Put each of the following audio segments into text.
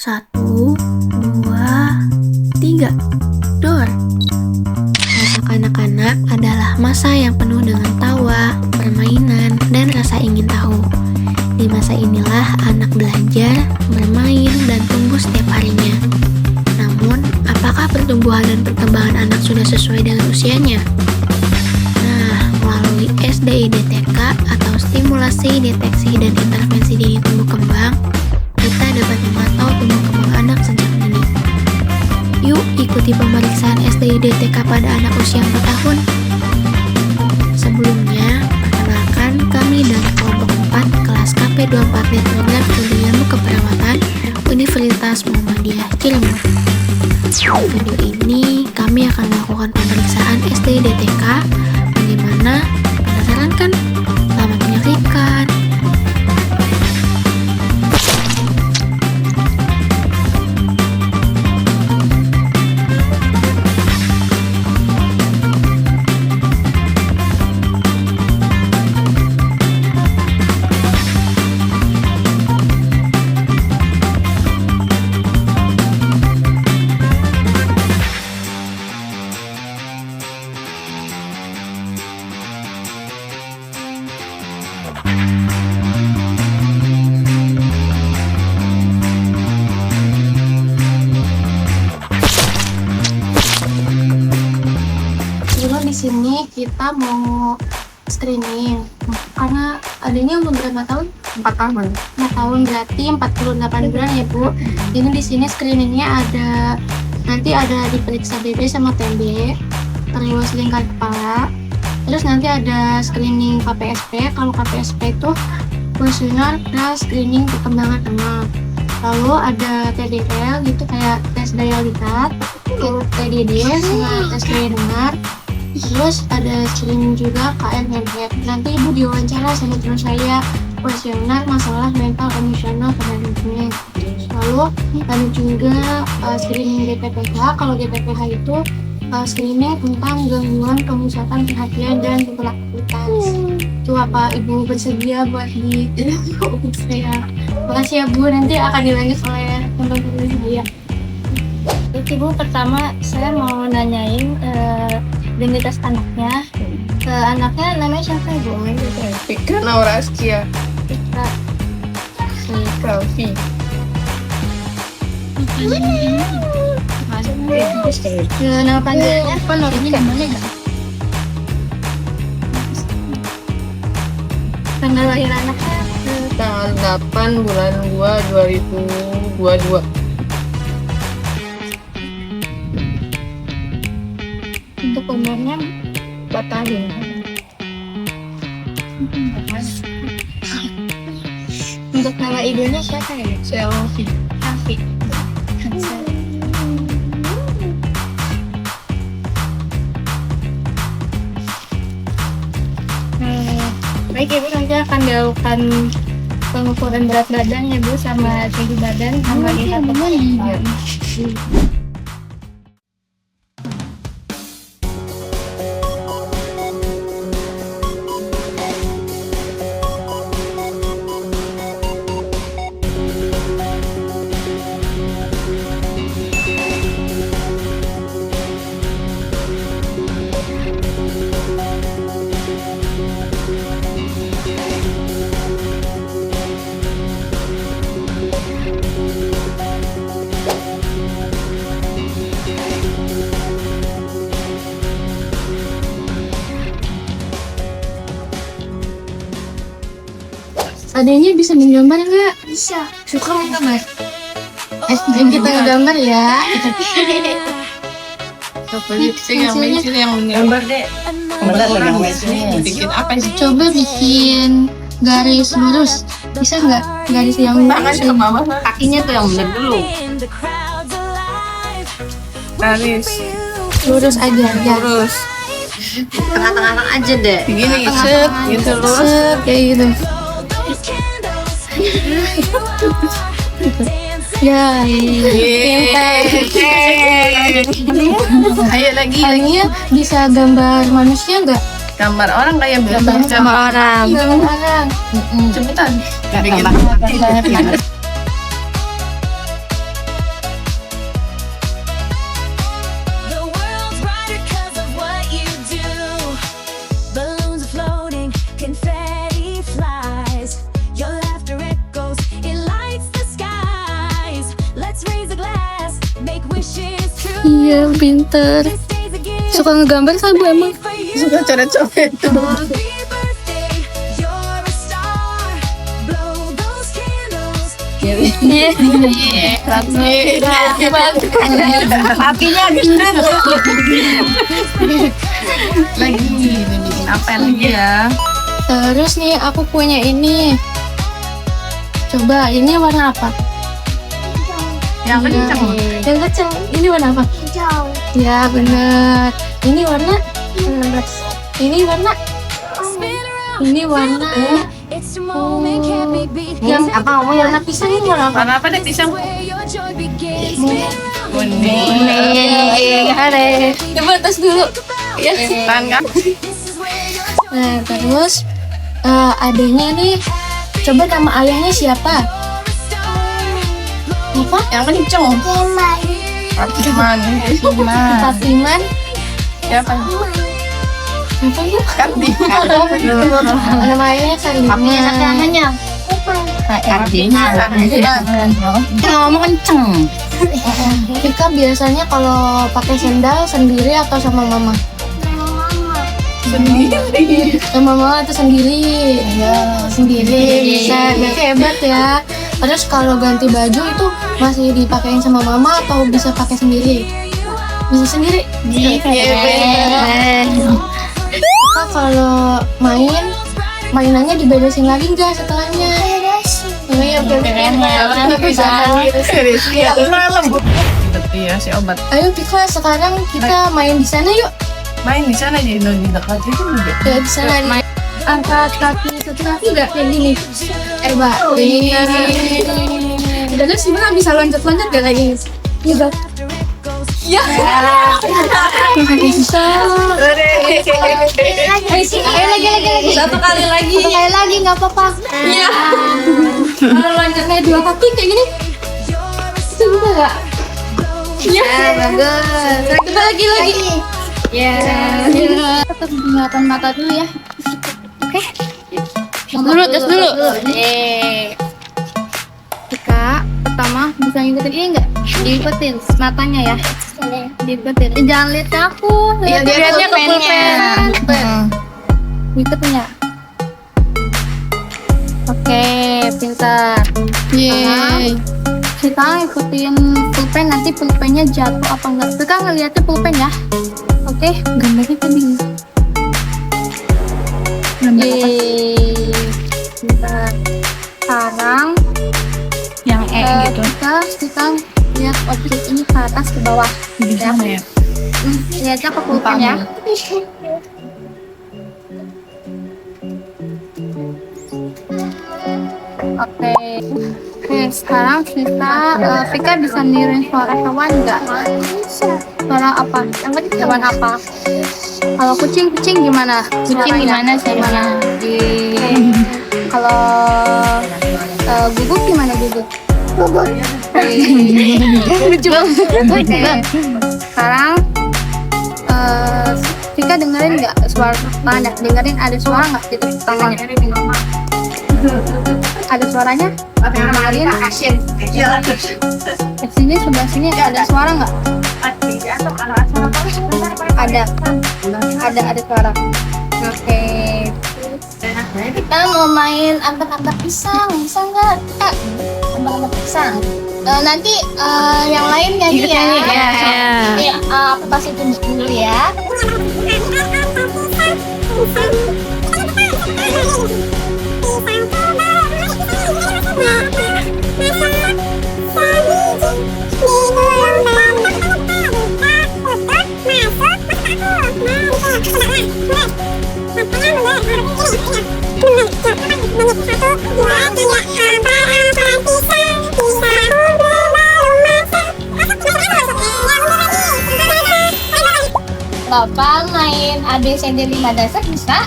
1, 2, 3. Door. Masa kanak-kanak adalah masa yang penuh dengan tawa, permainan, dan rasa ingin tahu. Di masa inilah anak belajar, bermain, dan tumbuh setiap harinya. Namun, apakah pertumbuhan dan perkembangan anak sudah sesuai dengan usianya? Nah, melalui SDI-DTK atau Stimulasi, Deteksi, dan Intervensi Dini Tumbuh Kembang, kita dapat memantau tumbuh kembang anak sejak dini. Yuk ikuti pemeriksaan SDI-DTK pada anak usia 4 tahun. Sebelumnya, perkenalkan kami dari kelompok 4 kelas KP24 dan program studi ilmu keperawatan Universitas Muhammadiyah Cirebon. Di video ini, kami akan melakukan pemeriksaan SDI-DTK. Bagaimana? Penasaran kan? Selamat menyaksikan. Di sini kita mau screening karena adanya umur berapa tahun? 4 tahun. 4 tahun berarti 48 bulan ya Bu. Ini di sini screeningnya nanti ada diperiksa BB sama TB, terus lingkar kepala, terus nanti ada screening KPSP. Kalau KPSP itu kuesioner plus screening perkembangan anak. Lalu ada TDL gitu kayak tes daya lihat, TDD sama tes daya dengar. Terus ada screening juga KNMF. Nanti Ibu diwawancara sama teman saya, kuesioner masalah mental emosional pada lingkungan. Lalu ada juga screening GPPH. Kalau GPPH itu screening tentang gangguan pemusatan perhatian dan kepelakuan. Itu apa Ibu bersedia buat di saya? Makasih ya Bu, nanti akan dilanjut oleh teman-teman saya. Jadi Bu, pertama saya mau nanyain identitas anaknya. Anaknya namanya siapa Ibu? Fika Naura Askia. Fika. Kalvi. Nama panggilannya apa? Namanya nggak? Tanggal lahir anaknya Tanggal 8 bulan 2 2022. untuk umurnya 4 tahun. untuk nama ibunya siapa ya? Selvi. Afi. Baik Ibu, nanti akan dilakukan pengukuran berat badan ya Bu, sama tinggi badan sama lihat teman. Adanya bisa menggambar nggak? Bisa. Suka menggambar? Kita ngegambar ya. yang menggambar deh. Bikin apa sih? Coba bikin garis lurus. Bisa nggak? Garis yang Tangan ke bawah, kakinya tuh yang bener dulu. Garis lurus aja ya. lurus. Tengah-tengah aja deh. Begini, set, gitu lurus. Set, kayak gitu. Ya, pintar. Ayo lagi. Kalian bisa gambar manusia nggak? Gambar orang kayak Gambar sama orang. Gambar orang. Cepetan. Gambar. Iya, pinter. Suka ngegambar kan Bu emang? Suka coret-coret. Iya. Apinya gede. Lagi bikin apa lagi ya? Terus nih aku punya ini. Coba ini warna apa? Yang kenceng. Yang kecil. Ini warna apa? Hijau. Ya bener. Ini warna 16. Ini warna. Ini warna. Yang Apa ngomongnya? warna pisang ini warna apa? Warna apa deh pisang? Kuning. Ada. Coba tes dulu. Ya. Tahan kan? Nah terus adanya nih. Coba nama ayahnya siapa? Apa? Yang kenceng. Fatimah. Fatiman. Siapa? Apa ya? Kartika. Nama ayahnya Karima. Namanya. Artinya. Ngomong kenceng. Vika biasanya kalau pakai sendal sendiri atau sama mama? Sendiri. Sama mama atau sendiri? Sendiri bisa. Berarti hebat ya. Terus kalau ganti baju itu masih dipakein sama mama atau bisa pakai sendiri? Bisa sendiri. Kita kalau mainannya diberesin lagi nggak setelahnya? Iya, bisa. Iya, lembut. Iya, si obat. Ayo Vika, sekarang kita main di sana yuk. Main di sana aja, di dekat itu juga. Ya di sana main. Angkat kaki satu kaki nggak kayak gini? Mbak. Terus gimana bisa loncat-loncat gak lagi? Iya Mbak. Ya. Bisa. Ayo lagi. Satu kali lagi. Satu kali lagi nggak apa-apa. Iya. Kalau loncatnya 2 kaki kayak gini, itu bisa nggak? Iya. Bagus. Coba lagi. Ya. Tetap ingatan mata dulu ya. Oke. Tes dulu. Vika, pertama bisa ngikutin ini nggak? Diikutin matanya ya. Diikutin. Jangan lihat ke aku. Lihatnya ke pulpen. Ngikutin ya. Oke, pintar. Yeay. Kita ngikutin pulpen, nanti pulpennya jatuh apa enggak. Kita ngeliatnya pulpen ya. Oke, gambarnya tadi. Yeay. Pintar. Sekarang Yang gitu. kita lihat objek ini ke atas ke bawah. Ya. Lihatnya ke pulpen ya. Oke, sekarang Vika bisa niruin suara hewan nggak? Suara apa? Yang tadi hewan apa? Kalau kucing gimana? Kucing gimana sih? Kalau guguk gimana guguk? Lucu banget. Sekarang Vika dengerin nggak suara mana? Dengerin ada suara nggak di tepuk tangannya? Ada suaranya? Dengerin. Sini sebelah sini ada suara nggak? Ada suara. Oke. Kita mau main angkat-angkat pisang, bisa nggak? Kita angkat-angkat pisang. Nanti yang lain nyanyi ya. Iya. Aku kasih tunjuk dulu ya. Bapak main ABCD 5 dasar bisa?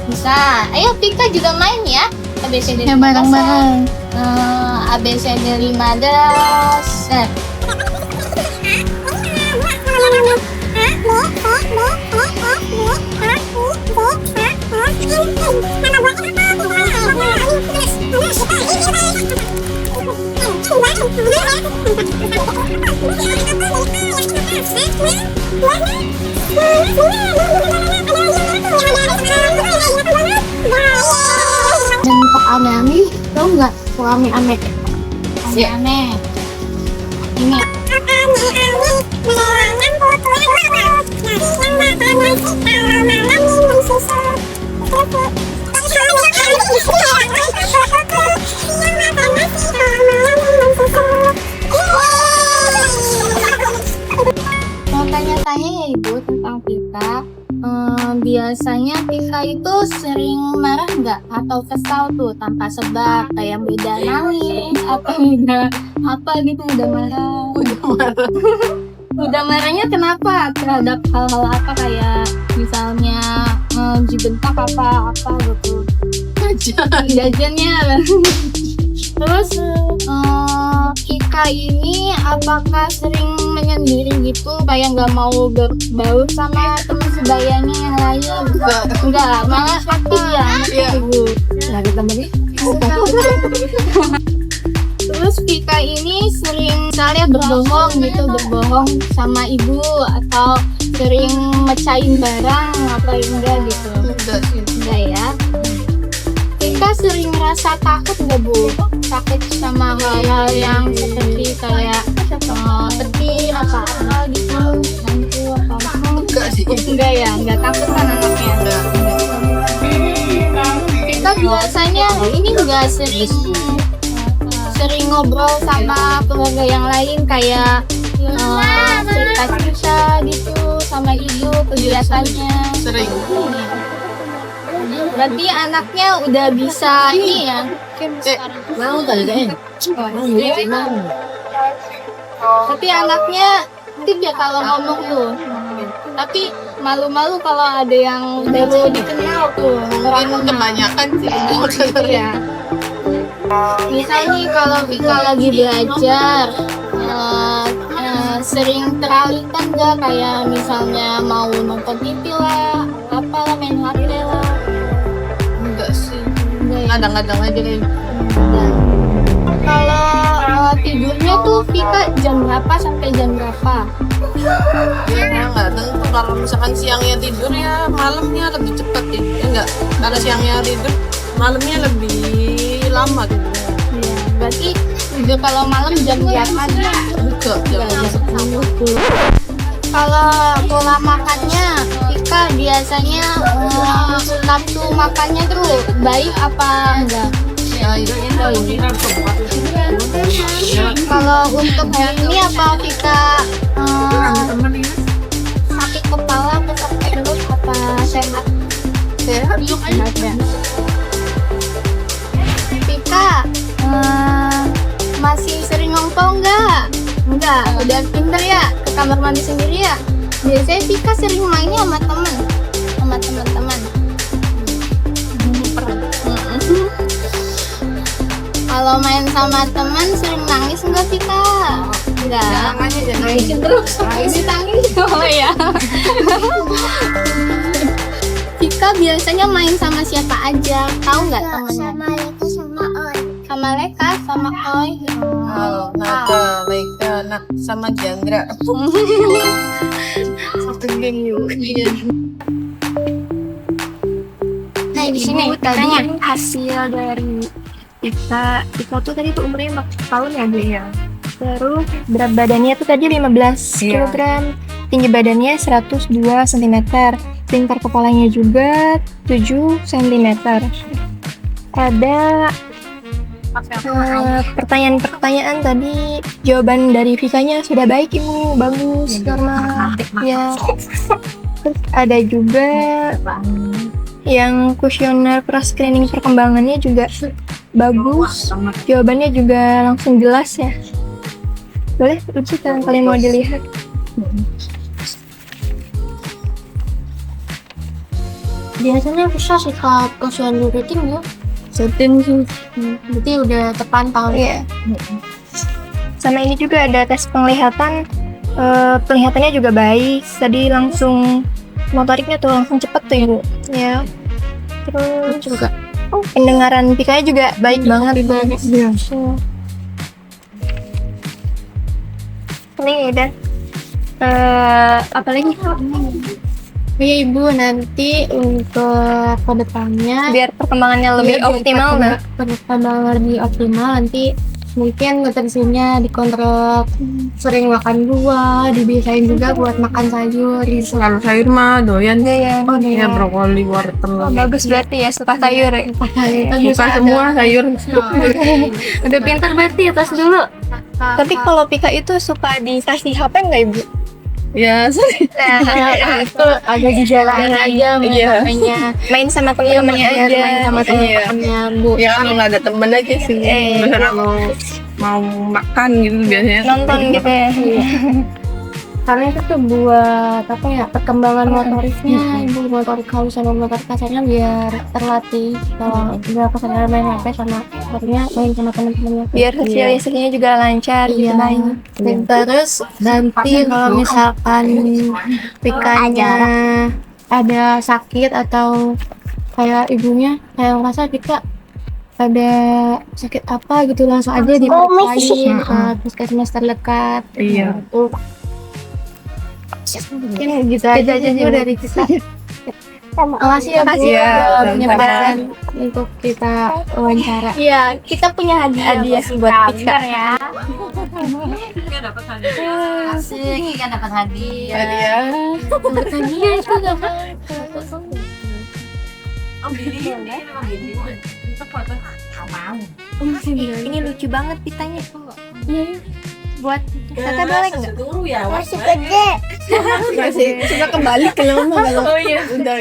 Bisa. Ayo Vika juga main ya. ABCD 5 bareng-bareng. ABCD 5 dasar. Dan kok aneh-aneh, tau nggak? Kok aneh-aneh? Aneh. Ini Mau tanya-tanya ya Ibu tentang Vika. Biasanya Vika itu sering marah nggak atau kesal tuh tanpa sebab, kayak beda nangis atau udah apa gitu, udah marah. Udah marahnya kenapa? Terhadap hal-hal apa, kayak misalnya dibentak apa gitu. Jajannya. Terus Ika ini apakah sering menyendiri gitu, kayak nggak mau berbaur sama teman sebayanya yang lain? Enggak, malah aktif ya. Ibu. Nah, kita beri. Terus Vika ini sering misalnya berbohong sama ibu, atau sering mecahin barang atau enggak gitu? Enggak sih. Enggak ya. Vika sering merasa takut nggak Bu? Takut sama hal-hal yang seperti kayak petir apa gitu, hantu atau apa? Enggak sih. Enggak ya, enggak takut kan anaknya? Vika biasanya ini enggak sering ngobrol sama keluarga yang lain, kayak cerita-cerita gitu sama ibu kegiatannya. Sering. Berarti anaknya udah bisa ini ya. Mau tadi Tapi anaknya aktif ya kalau ngomong tuh. Tapi malu-malu kalau ada yang baru dikenal tuh. mungkin kebanyakan sih. Iya. Misalnya kalau Vika lagi belajar, sering teralihkan nggak, kayak misalnya mau nonton TV lah, apalah, main HP lah? Enggak sih. Enggak ya? Kadang-kadang aja kayak Kalau tidurnya tuh Vika jam berapa sampai jam berapa? ya nggak tentu. Kalau misalkan siangnya tidur ya malamnya lebih cepat ya. Enggak. Kalau siangnya tidur malamnya lebih lama tidurnya. Iya, berarti tidur kalau malam jam berapa? Buka jam 10. Kalau pola makannya Vika biasanya nafsu makannya tuh baik apa enggak? Ya itu Kalau untuk hari ini apa Vika sakit kepala atau sakit perut, apa sehat? sehat. Ya. Vika masih sering ngongkong nggak? Enggak, udah pinter ya ke kamar mandi sendiri ya. Biasanya Vika sering mainnya sama teman-teman. Kalau main sama teman sering nangis enggak Vika? Enggak. Nangisin terus. Nangis oh ya. Vika biasanya main sama siapa aja? Tahu nggak temennya? Sama Leka, sama Oi. Kalau Nada, Laika, sama Jandra. Satu geng yuk. Nah, di sini Tadi hasil dari Vika tuh tadi tuh umurnya 4 tahun ya Bu ya. Terus berat badannya tuh tadi 15 Iya. kg, tinggi badannya 102 cm, tingkar kepalanya juga 7 cm. Ada pertanyaan-pertanyaan tadi, jawaban dari Vikanya sudah baik Ibu, bagus, normal. Ya. Terus ada juga yang kuesioner pra-screening perkembangannya juga bagus, jawabannya juga langsung jelas ya. Boleh uji kalau kalian mau dilihat. biasanya bisa sih kalau kuesioner rating ya. Setting sih. Berarti udah terpantau. Iya. Sama ini juga ada tes penglihatan, penglihatannya juga baik. Tadi langsung motoriknya tuh langsung cepet tuh Ibu. Ya. Terus Juga. pendengaran Vikanya juga baik banget. Iya. Ini udah. Apalagi Iya Ibu, nanti untuk kedepannya biar perkembangannya lebih optimal lah. perkembangan lebih optimal nanti mungkin nutrisinya dikontrol, sering makan buah, dibiasain juga buat makan sayur gitu. Kalau sayur mah doyan Iya. Oh ya, iya, brokoli, wortel. Bagus berarti ya, suka sayur ya. Bukan semua sayur. Udah pintar berarti ya, tas dulu. Tapi kalau Pika itu suka dikasih HP nggak Ibu? Ya, itu agak dijalanin aja Iya. mainnya. Main sama teman-temannya aja. Main sama teman-temannya Bu. ya kalau nggak ada temen aja sih. Misalnya mau makan gitu biasanya. Nonton gitu ya. Karena itu tuh buat apa ya, perkembangan motoriknya Ibu, motorik halus sama motorik kasarnya biar terlatih. Kalau udah kesadaran main HP sama motoriknya main sama teman-temannya. Biar sosialisasinya juga lancar gitu Iya. banyak. Dan terus nanti kalau misalkan Pikanya ada sakit atau kayak ibunya kayak ngerasa Pika ada sakit apa gitu, langsung aja diperiksain ke puskesmas terdekat. Iya. Tuh. Mungkin gitu aja dulu dari kita. Makasih ya Bu Makasih ya. udah menyempatkan untuk kita wawancara. Iya, kita punya hadiah buat Pika ya. Asik, kan dapat hadiah. Hadiah. Hadiah itu gak Ini lucu banget pitanya. Buat Tata boleh nggak? Masih gede. Masih suka kembali ke lama kalau. Oh iya. Udah